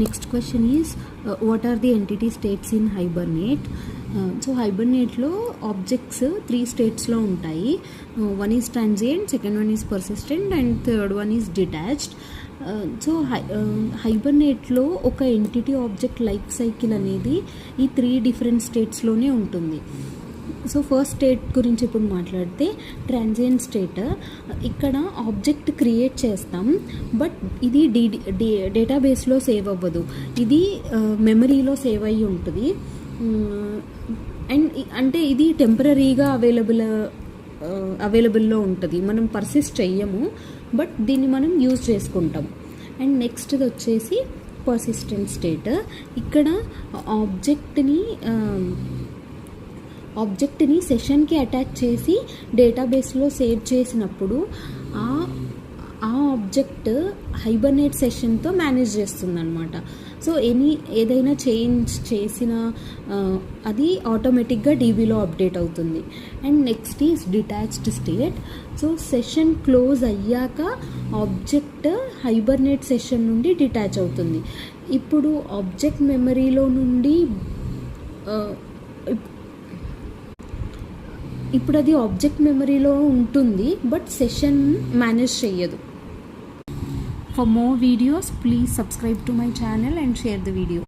Next question is what are the entity states in Hibernate? So Hibernate lo objects 3 states lo untayi. One is transient, second one is persistent, and third one is detached. So హైబర్నేట్లో ఒక entity object life cycle అనేది ఈ 3 different స్టేట్స్లోనే ఉంటుంది. So first state గురించి ఇప్పుడు మాట్లాడితే transient state. ఇక్కడ object create చేస్తాం, బట్ ఇది డేటాబేస్లో సేవ్ అవ్వదు, ఇది మెమరీలో సేవ్ అయ్యి ఉంటుంది. అండ్ అంటే ఇది టెంపరీగా అవైలబుల్లో ఉంటుంది, మనం పర్సిస్ట్ చెయ్యము, బట్ దీన్ని మనం యూజ్ చేసుకుంటాం. అండ్ నెక్స్ట్ది వచ్చేసి పర్సిస్టెంట్ స్టేట్. ఇక్కడ ఆబ్జెక్ట్ని సెషన్కి అటాచ్ చేసి డేటాబేస్లో సేవ్ చేసినప్పుడు ఆ ఆబ్జెక్ట్ హైబర్నేట్ సెషన్తో మేనేజ్ చేస్తుంది అనమాట. సో ఏదైనా చేంజ్ చేసిన అది ఆటోమేటిక్గా డీబీలో అప్డేట్ అవుతుంది. And next is detached state. So session close అయ్యాక ఆబ్జెక్ట్ హైబర్నేట్ సెషన్ నుండి డిటాచ్ అవుతుంది. ఇప్పుడు ఆబ్జెక్ట్ మెమరీలో నుండి ఇప్పుడు అది ఆబ్జెక్ట్ మెమరీలో ఉంటుంది, బట్ సెషన్ మేనేజ్ చెయ్యదు. For more videos, please subscribe to my channel and share the video.